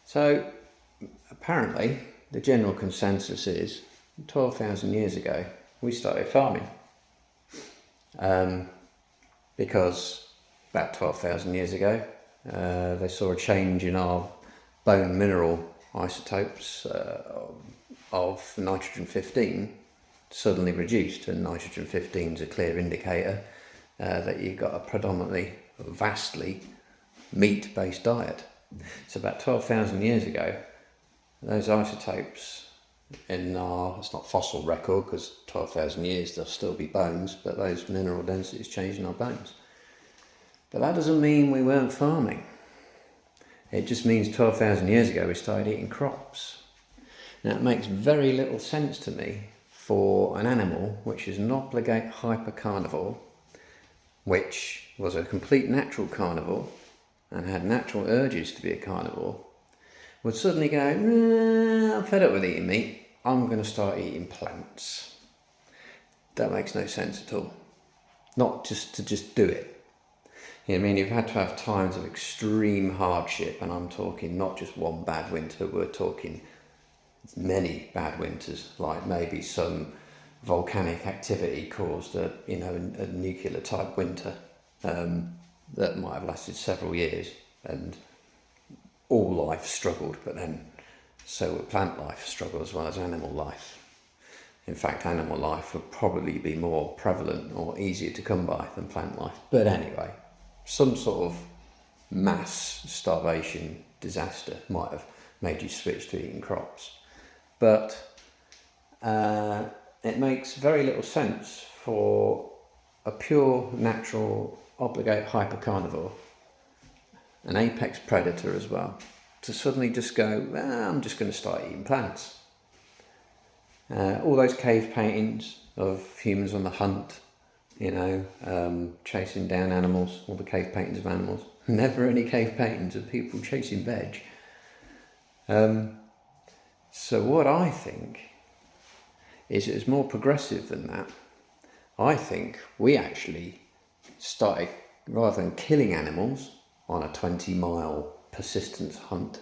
So apparently the general consensus is 12,000 years ago we started farming, because about 12,000 years ago they saw a change in our bone mineral isotopes of nitrogen-15 suddenly reduced, and nitrogen-15 is a clear indicator that you've got a predominantly, vastly meat-based diet. So about 12,000 years ago, those isotopes in our, it's not fossil record because 12,000 years there'll still be bones, but those mineral densities changed in our bones. But that doesn't mean we weren't farming. It just means 12,000 years ago we started eating crops. Now it makes very little sense to me for an animal which is an obligate hypercarnivore, which was a complete natural carnivore and had natural urges to be a carnivore, would suddenly go, I'm fed up with eating meat, I'm going to start eating plants. That makes no sense at all. Not just to just do it. You know what I mean? You've had to have times of extreme hardship, and I'm talking not just one bad winter, we're talking many bad winters, like maybe some volcanic activity caused a nuclear type winter that might have lasted several years, and all life struggled, but then so would plant life struggle as well as animal life. In fact, animal life would probably be more prevalent or easier to come by than plant life. But anyway, some sort of mass starvation disaster might have made you switch to eating crops. But it makes very little sense for a pure natural obligate hypercarnivore, an apex predator as well, to suddenly just go, I'm just going to start eating plants. All those cave paintings of humans on the hunt, chasing down animals, all the cave paintings of animals, never any cave paintings of people chasing veg. So what I think is it's more progressive than that. I think we actually started, rather than killing animals on a 20-mile persistence hunt,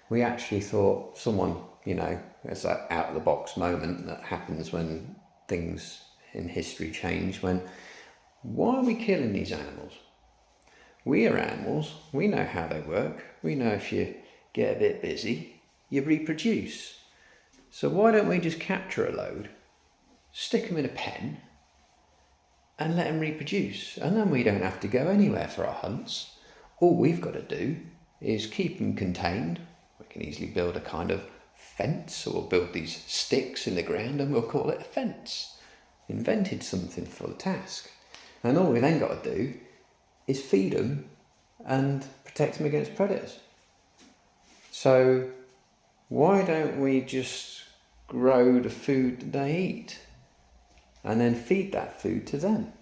we actually thought someone, it's that out-of-the-box moment that happens when things in history change, when, why are we killing these animals? We are animals, we know how they work, we know if you get a bit busy, you reproduce. So why don't we just capture a load, stick them in a pen, and let them reproduce? And then we don't have to go anywhere for our hunts. All we've got to do is keep them contained. We can easily build a kind of fence, or build these sticks in the ground and we'll call it a fence. Invented something for the task. And all we then got to do is feed them and protect them against predators. So why don't we just grow the food that they eat and then feed that food to them?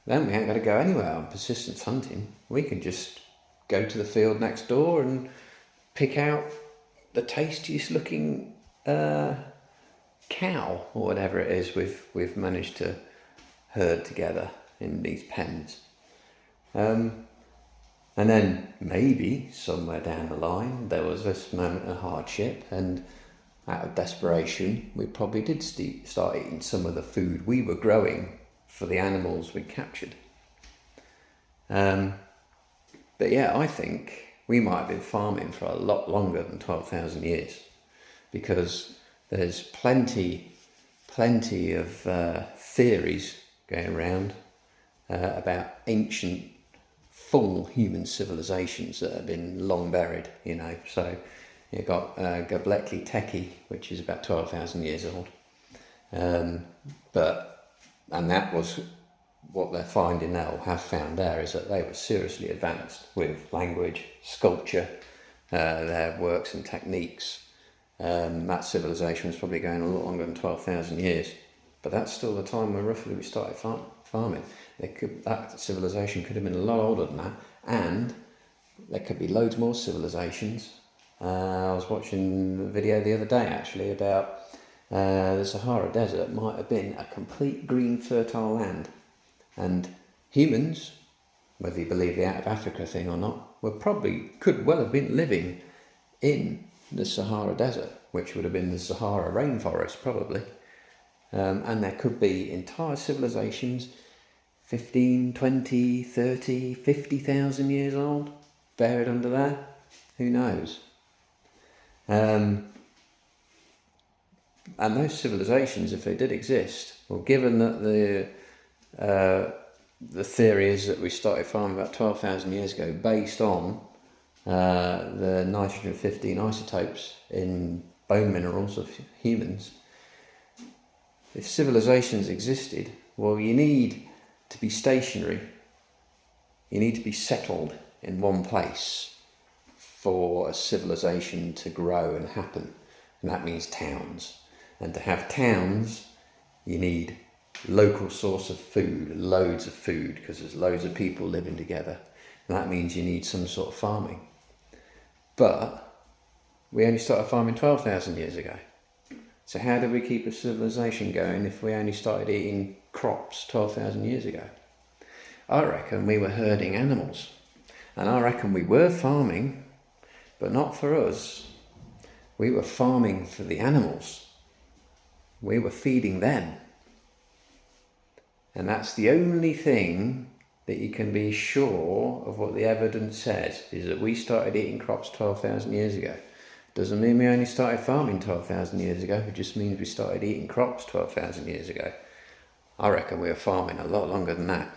Then we ain't got to go anywhere on persistence hunting. We can just go to the field next door and pick out the tastiest looking cow or whatever it is we've managed to herd together in these pens. And then maybe somewhere down the line there was this moment of hardship, and out of desperation we probably did start eating some of the food we were growing for the animals we captured. But yeah, I think we might have been farming for a lot longer than 12,000 years, because there's plenty of theories going around about ancient full human civilizations that have been long buried, So you've got Göbekli Tepe, which is about 12,000 years old. And that was what they're finding now, or have found there, is that they were seriously advanced with language, sculpture, their works and techniques. That civilization was probably going a lot longer than 12,000 years. But that's still the time where roughly we started farming. That civilization could have been a lot older than that, and there could be loads more civilizations. I was watching a video the other day actually about the Sahara Desert might have been a complete green fertile land, and humans whether you believe the out of Africa thing or not, could well have been living in the Sahara Desert, which would have been the Sahara rainforest probably. And there could be entire civilizations 15, 20, 30, 50,000 years old, buried under there. Who knows? And those civilizations, if they did exist, well, given that the theory is that we started farming about 12,000 years ago based on the nitrogen-15 isotopes in bone minerals of humans, if civilizations existed, well, you need to be stationary. You need to be settled in one place for a civilization to grow and happen. And that means towns. And to have towns, you need local source of food, loads of food, because there's loads of people living together. And that means you need some sort of farming. But we only started farming 12,000 years ago. So how do we keep a civilization going if we only started eating crops 12,000 years ago? I reckon we were herding animals. And I reckon we were farming, but not for us. We were farming for the animals. We were feeding them. And that's the only thing that you can be sure of what the evidence says, is that we started eating crops 12,000 years ago. Doesn't mean we only started farming 12,000 years ago, it just means we started eating crops 12,000 years ago. I reckon we were farming a lot longer than that.